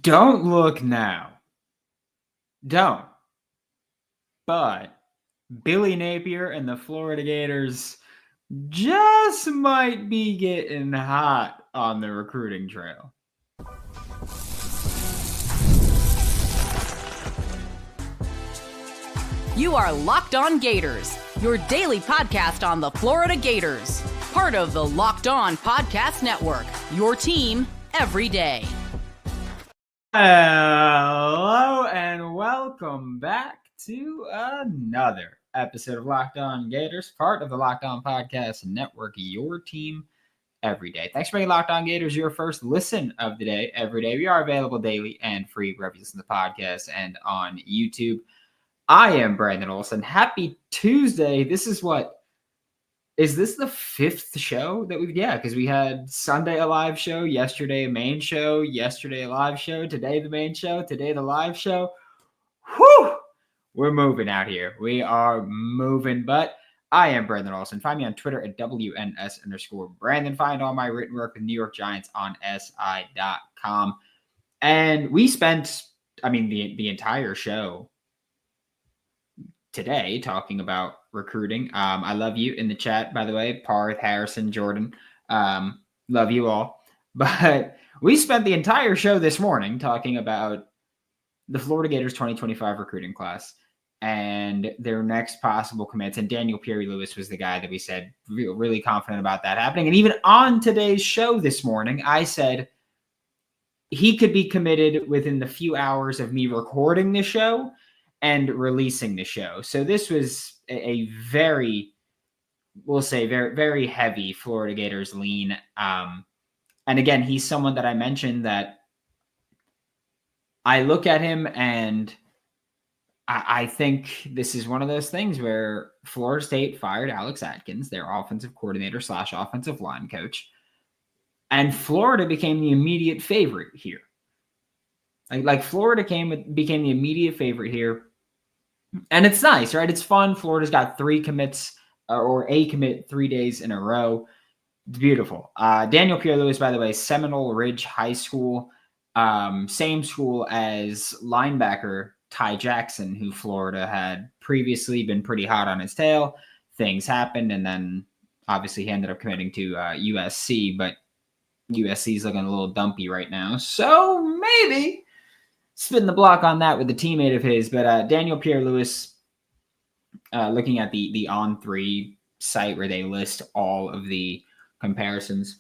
Don't look now. Don't. But Billy Napier and the Florida Gators just might be getting hot on the recruiting trail. You are Locked On Gators, your daily podcast on the Florida Gators. Part of the Locked On Podcast Network, your team every day. Hello and welcome back to another episode of Locked On Gators, part of the Locked On Podcast Network, your team every day. Thanks for making Locked On Gators your first listen of the day every day. We are available daily and free wherever you listen to the podcast and on YouTube. I am Brandon Olsen. Happy Tuesday. Is this the fifth show that we've, because we had Sunday a live show, yesterday a main show, yesterday a live show, today the main show, today the live show. Whew! We're moving out here. We are moving, but I am Brandon Olsen. Find me on Twitter at WNS_Brandon. Find all my written work with New York Giants on SI.com. And we spent, the entire show today talking about recruiting. I love you in the chat, by the way, Parth, Harrison, Jordan. Love you all. But we spent the entire show this morning talking about the Florida Gators 2025 recruiting class and their next possible commits. And Daniel Pierre Louis was the guy that we said really confident about that happening. And even on today's show this morning, I said he could be committed within the few hours of me recording the show and releasing the show. So this was a very, we'll say, very, very heavy Florida Gators lean. And again, he's someone that I mentioned that I look at him and I think this is one of those things where Florida State fired Alex Atkins, their offensive coordinator / offensive line coach, and Florida became the immediate favorite here. Like Florida became the immediate favorite here. And it's nice, right? It's fun. Florida's got 3 commits or a commit 3 days in a row. It's beautiful. Daniel Pierre Louis, by the way, Seminole Ridge High School, same school as linebacker Ty Jackson, who Florida had previously been pretty hot on his tail. Things happened, and then obviously he ended up committing to USC, but USC is looking a little dumpy right now. So maybe spin the block on that with a teammate of his, but Daniel Pierre Louis, looking at the On3 site where they list all of the comparisons.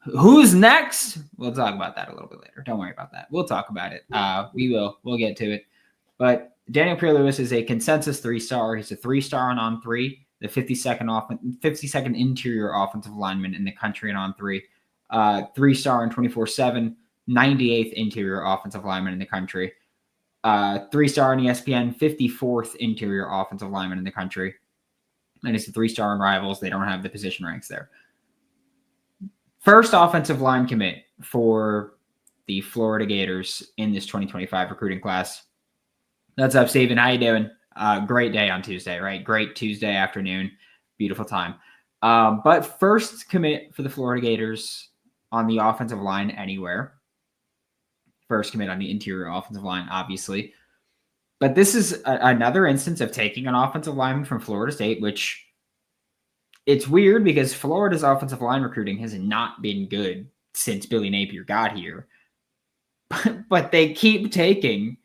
Who's next? We'll talk about that a little bit later. Don't worry about that. We'll talk about it. We'll get to it. But Daniel Pierre Louis is a consensus 3-star. He's a 3-star on On3, the 52nd interior offensive lineman in the country on On3, 3-star on 24/7. 98th interior offensive lineman in the country, 3-star on ESPN, 54th interior offensive lineman in the country, and it's a 3-star on Rivals. They don't have the position ranks there. First offensive line commit for the Florida Gators in this 2025 recruiting class. What's up, Steven? How you doing? Great day on Tuesday, right? Great Tuesday afternoon. Beautiful time. But first commit for the Florida Gators on the offensive line anywhere. First commit on the interior offensive line, obviously. But this is another instance of taking an offensive lineman from Florida State, which it's weird because Florida's offensive line recruiting has not been good since Billy Napier got here. But they keep taking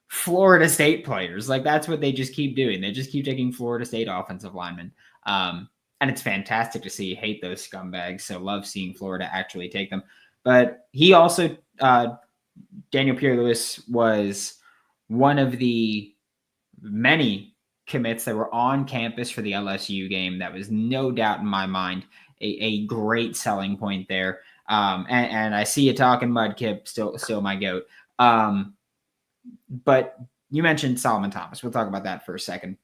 Florida State players. Like, that's what they just keep doing. They just keep taking Florida State offensive linemen. And it's fantastic to see. Hate those scumbags. So love seeing Florida actually take them. But he also... Daniel Pierre Louis was one of the many commits that were on campus for the LSU game. That was no doubt in my mind a great selling point there. And I see you talking Mudkip, still my goat. But you mentioned Solomon Thomas. We'll talk about that for a second.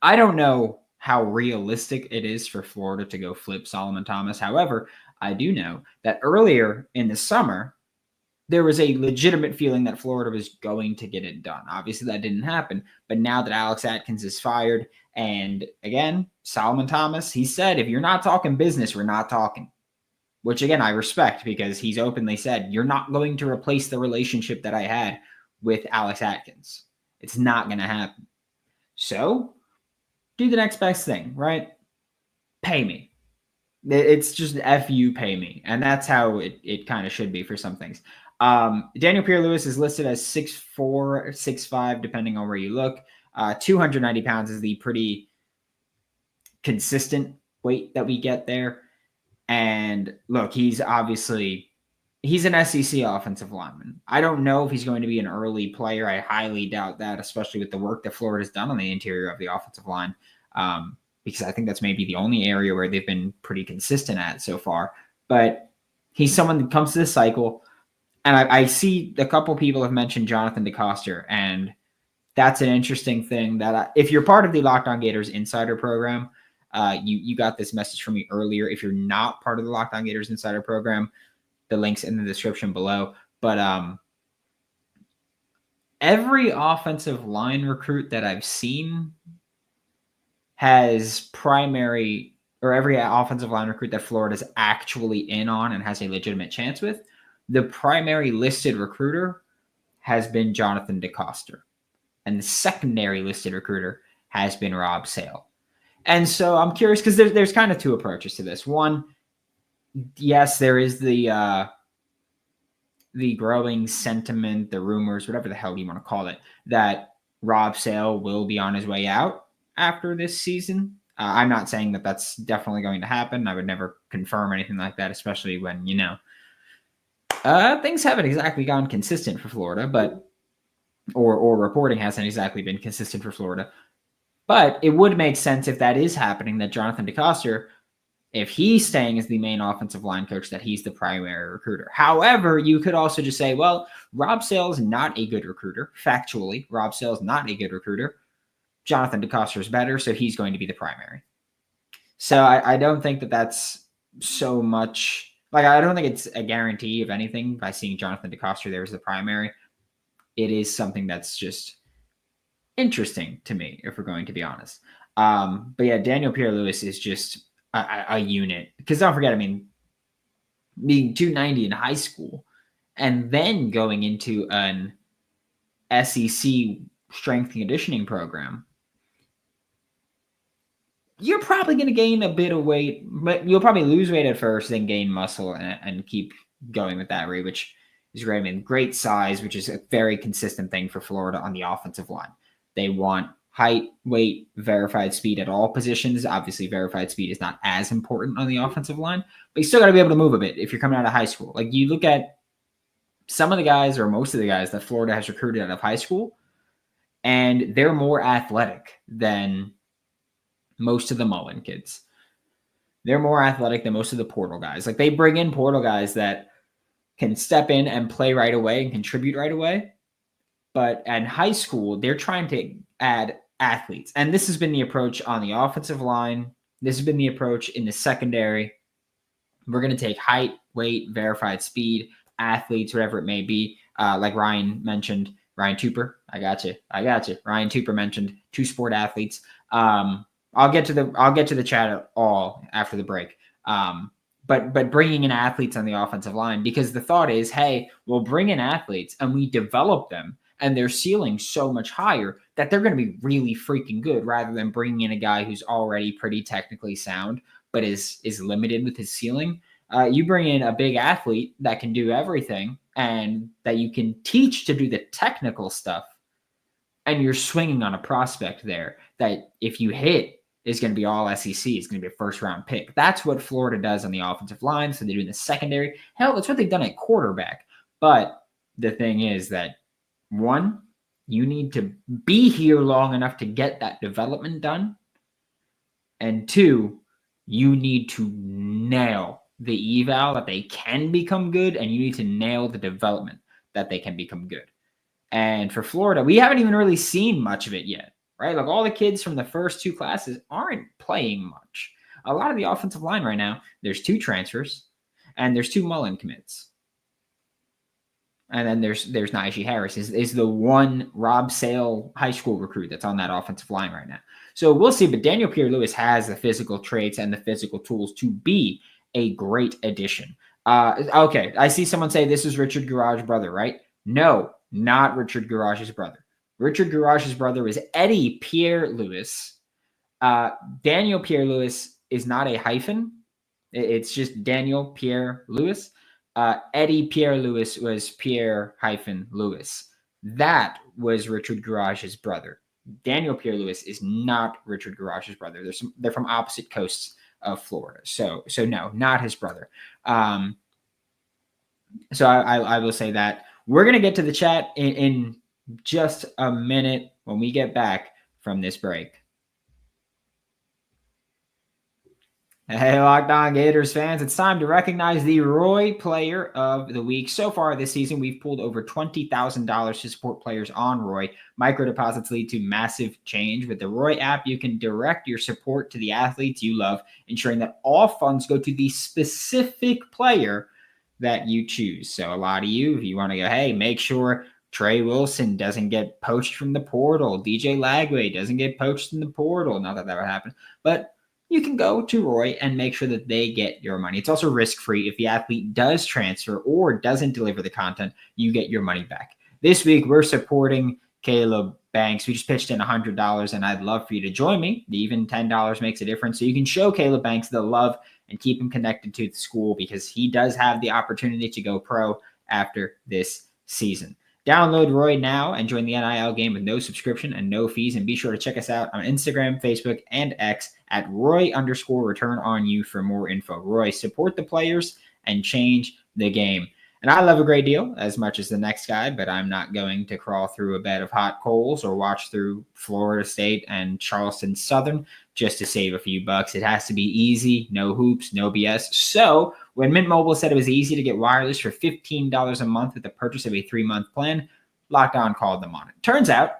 I don't know how realistic it is for Florida to go flip Solomon Thomas. However, I do know that earlier in the summer, there was a legitimate feeling that Florida was going to get it done. Obviously, that didn't happen. But now that Alex Atkins is fired, and again, Solomon Thomas, he said, if you're not talking business, we're not talking. which again, I respect because he's openly said, you're not going to replace the relationship that I had with Alex Atkins. It's not going to happen. So do the next best thing, right? Pay me. It's just F you, pay me. And that's how it kind of should be for some things. Daniel Pierre Louis is listed as 6'4", 6'5", depending on where you look. 290 pounds is the pretty consistent weight that we get there. And look, he's an SEC offensive lineman. I don't know if he's going to be an early player. I highly doubt that, especially with the work that Florida's done on the interior of the offensive line. Because I think that's maybe the only area where they've been pretty consistent at so far. But he's someone that comes to this cycle. And I see a couple people have mentioned Jonathan DeCoster, and that's an interesting thing that if you're part of the Locked On Gators Insider program, you got this message from me earlier. If you're not part of the Locked On Gators Insider program, the link's in the description below. But every offensive line recruit that I've seen has every offensive line recruit that Florida's actually in on and has a legitimate chance with, the primary listed recruiter has been Jonathan DeCoster. And the secondary listed recruiter has been Rob Sale. And so I'm curious because there's kind of two approaches to this. One, yes, there is the growing sentiment, the rumors, whatever the hell you want to call it, that Rob Sale will be on his way out after this season. I'm not saying that that's definitely going to happen. I would never confirm anything like that, especially when, things haven't exactly gone consistent for Florida, but or reporting hasn't exactly been consistent for Florida. But it would make sense if that is happening, that Jonathan DeCoster, if he's staying as the main offensive line coach, that he's the primary recruiter. However, you could also just say, well, Rob Sale is not a good recruiter. Factually, Rob Sale is not a good recruiter. Jonathan DeCoster is better, so he's going to be the primary. So I don't think that that's so much. I don't think it's a guarantee of anything by seeing Jonathan DeCoster there as the primary. It is something that's just interesting to me, if we're going to be honest. But yeah, Daniel Pierre Louis is just a unit. Because don't forget, being 290 in high school and then going into an SEC strength and conditioning program, you're probably going to gain a bit of weight, but you'll probably lose weight at first, then gain muscle and keep going with that rate, which is great. Great size, which is a very consistent thing for Florida on the offensive line. They want height, weight, verified speed at all positions. Obviously, verified speed is not as important on the offensive line, but you still got to be able to move a bit if you're coming out of high school. You look at some of the guys or most of the guys that Florida has recruited out of high school, and they're more athletic than most of the Mullen kids. They're more athletic than most of the portal guys. They bring in portal guys that can step in and play right away and contribute right away. But at high school, they're trying to add athletes. And this has been the approach on the offensive line. This has been the approach in the secondary. We're going to take height, weight, verified speed, athletes, whatever it may be. Like Ryan mentioned, Ryan Tupper. I got you. Ryan Tupper mentioned 2 sport athletes. I'll get to the chat all after the break. But bringing in athletes on the offensive line, because the thought is, hey, we'll bring in athletes and we develop them, and their ceiling so much higher that they're going to be really freaking good, rather than bringing in a guy who's already pretty technically sound but is limited with his ceiling. You bring in a big athlete that can do everything and that you can teach to do the technical stuff, and you're swinging on a prospect there that if you hit is going to be all SEC. It's going to be a first-round pick. That's what Florida does on the offensive line. So they do in the secondary. Hell, that's what they've done at quarterback. But the thing is that, one, you need to be here long enough to get that development done. And 2, you need to nail the eval that they can become good, and you need to nail the development that they can become good. And for Florida, we haven't even really seen much of it yet. Right? All the kids from the first 2 classes aren't playing much. A lot of the offensive line right now, there's 2 transfers and there's 2 Mullen commits. And then there's Najee Harris is the one Rob Sale high school recruit that's on that offensive line right now. So we'll see. But Daniel Pierre Louis has the physical traits and the physical tools to be a great addition. Okay, I see someone say this is Richard Garage's brother, right? No, not Richard Garage's brother. Richard Garage's brother is Eddie Pierre Louis. Daniel Pierre Louis is not a hyphen. It's just Daniel Pierre Louis. Eddie Pierre Louis was Pierre hyphen Louis. That was Richard Garage's brother. Daniel Pierre Louis is not Richard Garage's brother. They're from opposite coasts of Florida. So no, not his brother. So I will say that. We're going to get to the chat in just a minute when we get back from this break. Hey, Locked On Gators fans, it's time to recognize the Roy Player of the Week. So far this season, we've pulled over $20,000 to support players on Roy. Micro deposits lead to massive change. With the Roy app, you can direct your support to the athletes you love, ensuring that all funds go to the specific player that you choose. So a lot of you, if you want to go, hey, make sure Trey Wilson doesn't get poached from the portal. DJ Lagway doesn't get poached in the portal. Not that would happen, but you can go to Roy and make sure that they get your money. It's also risk-free. If the athlete does transfer or doesn't deliver the content, you get your money back. This week, we're supporting Caleb Banks. We just pitched in $100, and I'd love for you to join me. Even $10 makes a difference. So you can show Caleb Banks the love and keep him connected to the school because he does have the opportunity to go pro after this season. Download Roy now and join the NIL game with no subscription and no fees. And be sure to check us out on Instagram, Facebook, and X at Roy_return_on_you for more info. Roy, support the players and change the game. And I love a great deal as much as the next guy, but I'm not going to crawl through a bed of hot coals or watch through Florida State and Charleston Southern just to save a few bucks. It has to be easy, no hoops, no BS. So when Mint Mobile said it was easy to get wireless for $15 a month with the purchase of a 3-month plan, Locked On called them on it. Turns out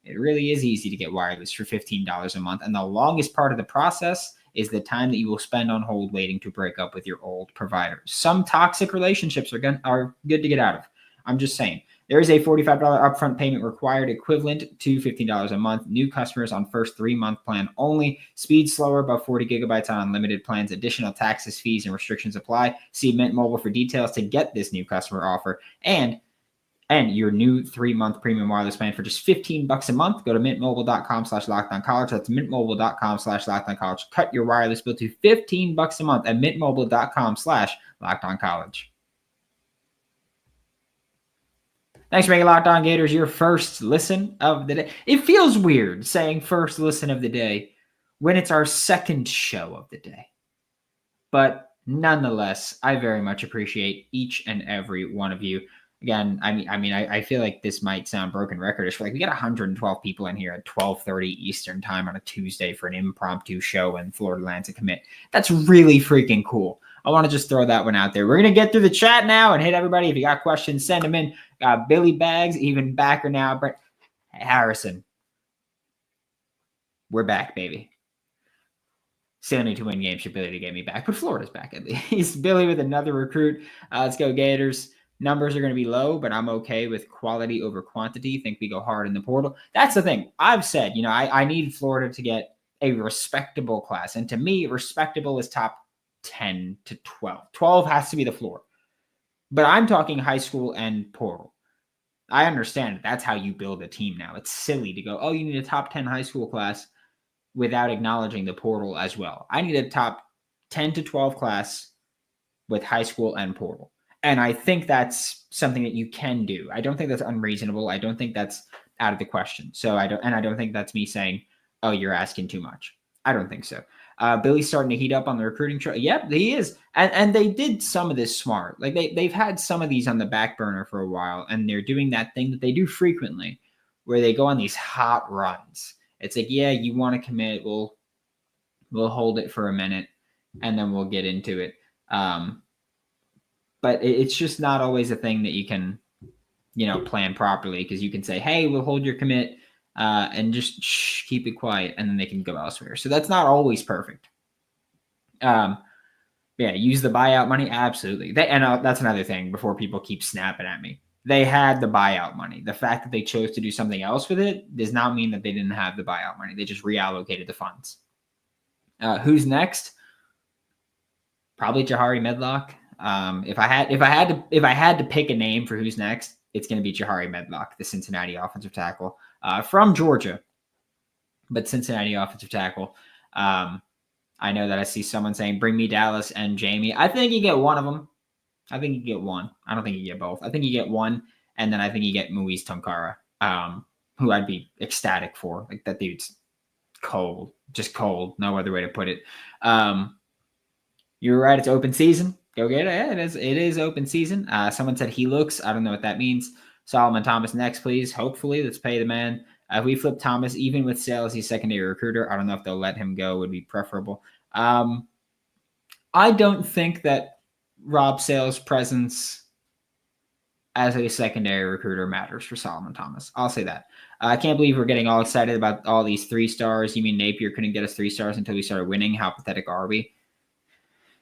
it really is easy to get wireless for $15 a month. And the longest part of the process is the time that you will spend on hold waiting to break up with your old provider. Some toxic relationships are good to get out of. I'm just saying. There is a $45 upfront payment required, equivalent to $15 a month. New customers on first 3-month plan only. Speed slower, above 40 gigabytes on unlimited plans. Additional taxes, fees, and restrictions apply. See Mint Mobile for details to get this new customer offer. And your new 3-month premium wireless plan for just $15 a month. Go to mintmobile.com/lockedoncollege. That's mintmobile.com/lockedoncollege. Cut your wireless bill to $15 a month at mintmobile.com/lockedoncollege. Thanks for making Locked On Gators your first listen of the day. It feels weird saying first listen of the day when it's our second show of the day. But nonetheless, I very much appreciate each and every one of you. Again, I feel like this might sound broken recordish. Like we got 112 people in here at 12:30 Eastern time on a Tuesday for an impromptu show when Florida lands a commit. That's really freaking cool. I want to just throw that one out there. We're going to get through the chat now and hit everybody. If you got questions, send them in. Billy Bags, even backer now. But Harrison, we're back, baby. Still need to win games for Billy to get me back, but Florida's back at least. Billy with another recruit. Let's go Gators. Numbers are going to be low, but I'm okay with quality over quantity. Think we go hard in the portal. That's the thing. I've said, I need Florida to get a respectable class. And to me, respectable is top 10 to 12. 12 has to be the floor. But I'm talking high school and portal. I understand that's how you build a team now. It's silly to go, you need a top 10 high school class without acknowledging the portal as well. I need a top 10 to 12 class with high school and portal. And I think that's something that you can do. I don't think that's unreasonable. I don't think that's out of the question. So I don't think that's me saying, you're asking too much. I don't think so. Billy's starting to heat up on the recruiting trail. Yep, he is. And they did some of this smart. Like they've had some of these on the back burner for a while, and they're doing that thing that they do frequently where they go on these hot runs. It's like, yeah, you want to commit, we'll hold it for a minute and then we'll get into it. But it's just not always a thing that you can, plan properly, because you can say, hey, we'll hold your commit and just keep it quiet, and then they can go elsewhere. So that's not always perfect. Use the buyout money. Absolutely. That's another thing before people keep snapping at me. They had the buyout money. The fact that they chose to do something else with it does not mean that they didn't have the buyout money. They just reallocated the funds. Who's next? Probably Jahari Medlock. If I had to pick a name for who's next, it's going to be Jahari Medlock, the Cincinnati offensive tackle from Georgia, but Cincinnati offensive tackle. I know that I see someone saying, "Bring me Dallas and Jamie." I think you get one of them. I think you get one. I don't think you get both. I think you get one, and then I think you get Muiz Tonkara, who I'd be ecstatic for. Like, that dude's cold, just cold. No other way to put it. You're right. It's open season. Go get it. Yeah, it is open season. Someone said he looks. I don't know what that means. Solomon Thomas next, please. Hopefully, let's pay the man. If we flip Thomas, even with sales, he's secondary recruiter. I don't know if they'll let him go. Would be preferable. I don't think that Rob Sale's presence as a secondary recruiter matters for Solomon Thomas. I'll say that. I can't believe we're getting all excited about all these 3 stars. You mean Napier couldn't get us 3 stars until we started winning? How pathetic are we?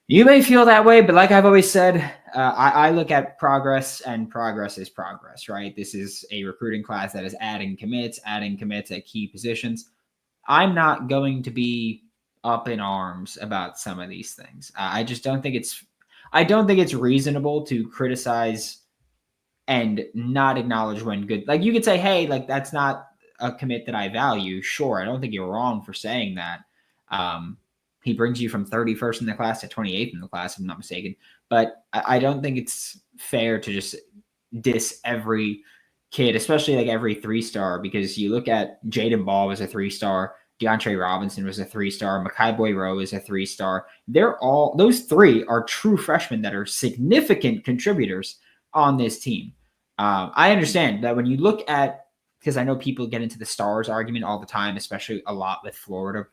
You may feel that way, but like I've always said, I look at progress, and progress is progress, right? This is a recruiting class that is adding commits at key positions. I'm not going to be up in arms about some of these things. I just don't think it's reasonable to criticize and not acknowledge when good. Like, you could say, hey, like, that's not a commit that I value. Sure, I don't think you're wrong for saying that. He brings you from 31st in the class to 28th in the class, if I'm not mistaken. But I don't think it's fair to just diss every kid, especially like every 3-star, because you look at Jaden Ball was a 3-star. DeAndre Robinson was a 3-star. Makai Boy-Rowe is a 3-star. Those 3 are true freshmen that are significant contributors on this team. I understand that when you look at, because I know people get into the stars argument all the time, especially a lot with Florida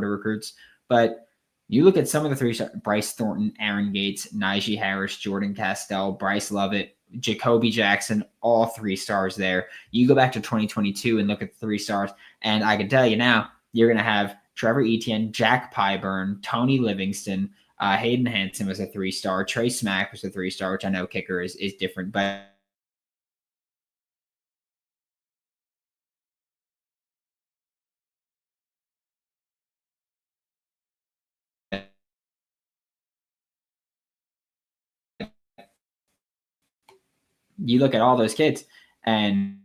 recruits, but you look at some of the 3-star: Bryce Thornton, Aaron Gates, Najee Harris, Jordan Castell, Bryce Lovett, Jacoby Jackson, all 3 stars there. You go back to 2022 and look at the 3 stars, and I can tell you now, you're going to have Trevor Etienne, Jack Pyburn, Tony Livingston, Hayden Hansen was a 3-star, Trey Smack was a 3-star, which I know kicker is different, but you look at all those kids, and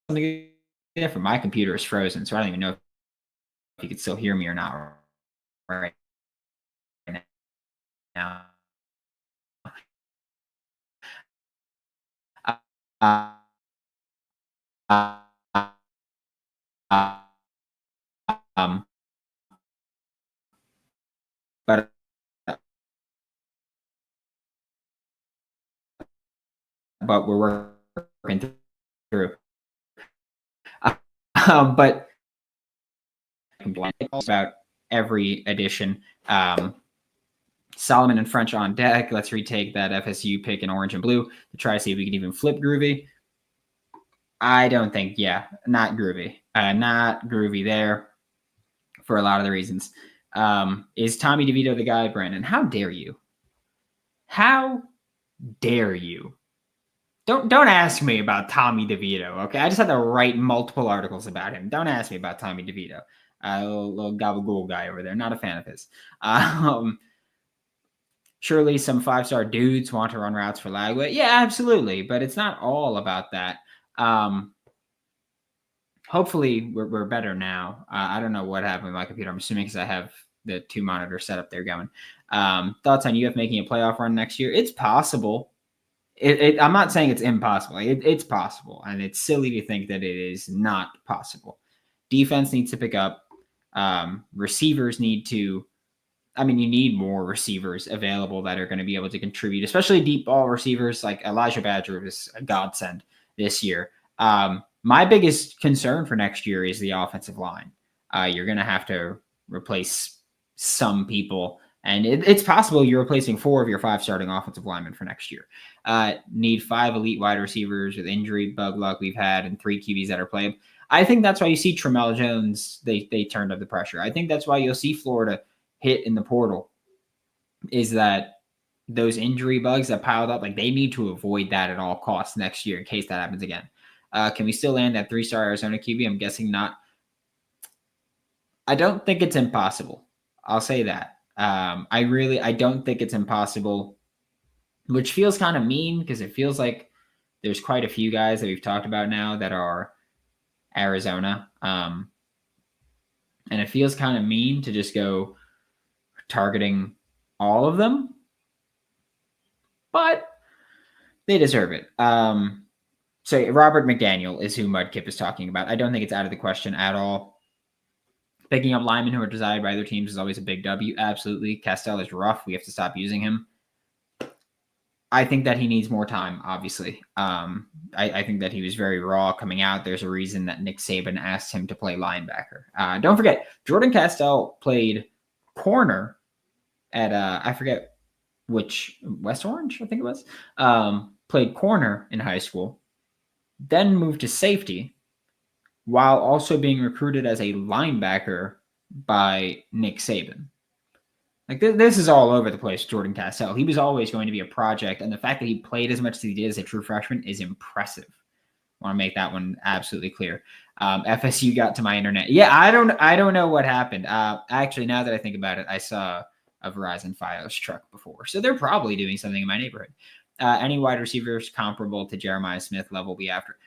something different. My computer is frozen, so I don't even know if you could still hear me or not right now. But we're working through. But about every edition. Solomon and French on deck. Let's retake that FSU pick in orange and blue to try to see if we can even flip Groovy. I don't think, not Groovy. Not Groovy there for a lot of the reasons. Is Tommy DeVito the guy, Brandon? How dare you? How dare you? Don't ask me about Tommy DeVito, okay? I just had to write multiple articles about him. Don't ask me about Tommy DeVito. Little gabagool guy over there. Not a fan of his. Surely some 5-star dudes want to run routes for Lagway. Yeah, absolutely. But it's not all about that. Hopefully we're better now. I don't know what happened with my computer. I'm assuming because I have the 2 monitors set up there going. Thoughts on UF making a playoff run next year? It's possible. I'm not saying it's impossible. It's possible. And it's silly to think that it is not possible. Defense needs to pick up. Receivers need to, you need more receivers available that are going to be able to contribute, especially deep ball receivers. Like Elijah Badger was a godsend this year. My biggest concern for next year is the offensive line. You're going to have to replace some people, and it's possible you're replacing 4 of your 5 starting offensive linemen for next year. Need 5 elite wide receivers with injury bug luck we've had, and 3 QBs that are playing. I think that's why you see Tramel Jones, they turned up the pressure. I think that's why you'll see Florida hit in the portal, is that those injury bugs that piled up, like, they need to avoid that at all costs next year in case that happens again. Can we still land that 3-star Arizona QB? I'm guessing not. I don't think it's impossible. I'll say that. I don't think it's impossible, which feels kind of mean because it feels like there's quite a few guys that we've talked about now that are Arizona. And it feels kind of mean to just go targeting all of them, but they deserve it. So Robert McDaniel is who Mudkip is talking about. I don't think it's out of the question at all. Picking up linemen who are desired by other teams is always a big W. Absolutely. Castell is rough. We have to stop using him. I think that he needs more time, obviously. I think that he was very raw coming out. There's a reason that Nick Saban asked him to play linebacker. Don't forget, Jordan Castell played corner at, I forget which, West Orange, I think it was. Played corner in high school, then moved to safety, while also being recruited as a linebacker by Nick Saban. Like, this is all over the place, Jordan Castell. He was always going to be a project, and the fact that he played as much as he did as a true freshman is impressive. I want to make that one absolutely clear. FSU got to my internet. Yeah, I don't know what happened. Actually, now that I think about it, I saw a Verizon Fios truck before, so they're probably doing something in my neighborhood. Any wide receivers comparable to Jeremiah Smith level be after?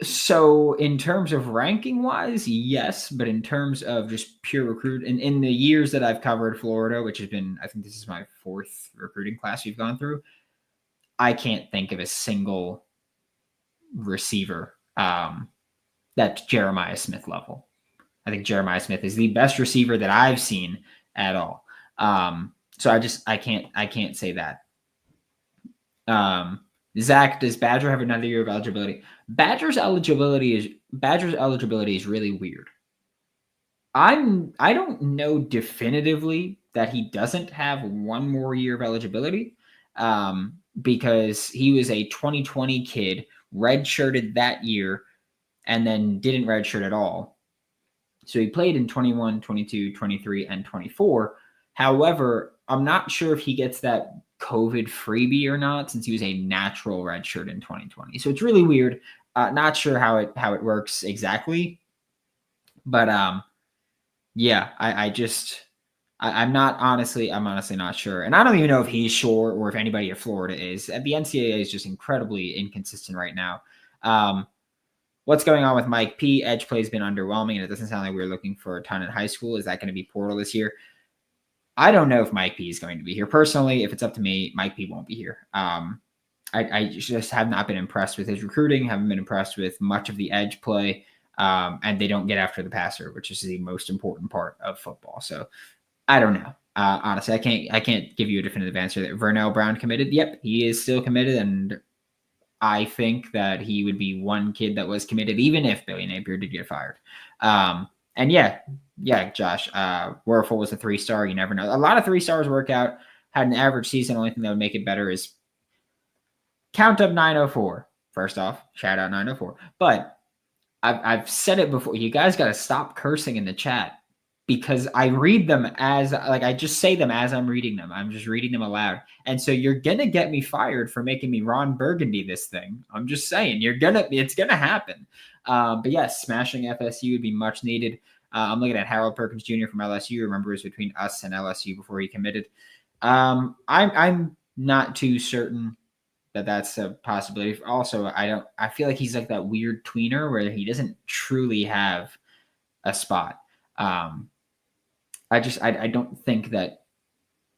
So in terms of ranking wise, yes, but in terms of just pure recruit, in the years that I've covered Florida, which has been, I think this is my 4th recruiting class we've gone through, I can't think of a single receiver that's Jeremiah Smith level. I think Jeremiah Smith is the best receiver that I've seen at all. So I can't say that. Zach, does Badger have another year of eligibility? Badger's eligibility is really weird. I don't know definitively that he doesn't have one more year of eligibility, because he was a 2020 kid, redshirted that year, and then didn't redshirt at all. So he played in 21, 22, 23, and 24. However, I'm not sure if he gets that COVID freebie or not, since he was a natural redshirt in 2020. So it's really weird. Not sure how it works exactly, but yeah, I'm honestly not sure, and I don't even know if he's sure or if anybody at Florida is. The NCAA is just incredibly inconsistent right now. What's going on with Mike P? Edge play has been underwhelming, and it doesn't sound like we're looking for a ton in high school. Is that going to be portal this year? I don't know if Mike P is going to be here. Personally, if it's up to me, Mike P won't be here. I just have not been impressed with his recruiting, haven't been impressed with much of the edge play, and they don't get after the passer, which is the most important part of football. So I don't know. Honestly, I can't give you a definitive answer. That Vernell Brown committed. Yep, he is still committed, and I think that he would be one kid that was committed, even if Billy Napier did get fired. And yeah, Josh, Werfel was a 3-star. You never know. A lot of 3-stars work out. Had an average season. The only thing that would make it better is count up 904. First off, shout out 904. But I've said it before. You guys got to stop cursing in the chat, because I read them as, like, I just say them as I'm reading them. I'm just reading them aloud. And so you're going to get me fired for making me Ron Burgundy this thing. I'm just saying, it's going to happen. But yes, smashing FSU would be much needed. I'm looking at Harold Perkins Jr. from LSU. Remember, it was between us and LSU before he committed. I'm not too certain that that's a possibility. Also, I feel like he's like that weird tweener where he doesn't truly have a spot. I don't think that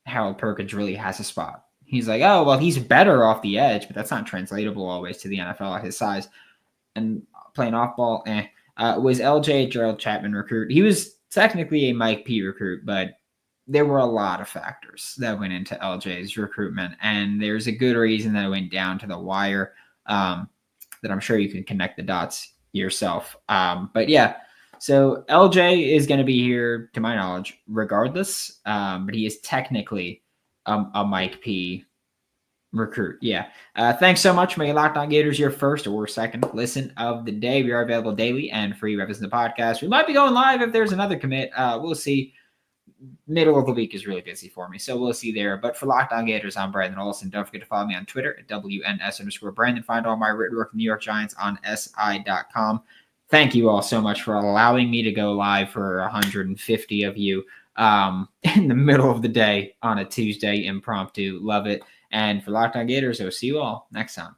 Harold Perkins really has a spot. He's like, oh, well, he's better off the edge, but that's not translatable always to the NFL at his size. And playing off ball, was LJ Gerald Chapman recruit? He was technically a Mike P recruit, but there were a lot of factors that went into LJ's recruitment, and there's a good reason that it went down to the wire, that I'm sure you can connect the dots yourself. But yeah, so LJ is going to be here, to my knowledge, regardless, but he is technically a Mike P recruit. Yeah. Thanks so much. Make Locked On Gators your first or second listen of the day. We are available daily and free wherever in the podcast. We might be going live if there's another commit. We'll see. Middle of the week is really busy for me, so we'll see there. But for Locked On Gators, I'm Brandon Olsen. Don't forget to follow me on Twitter at WNS_Brandon. Find all my written work from New York Giants on SI.com. Thank you all so much for allowing me to go live for 150 of you. in the middle of the day on a Tuesday impromptu. Love it. And for Locked On Gators, I will see you all next time.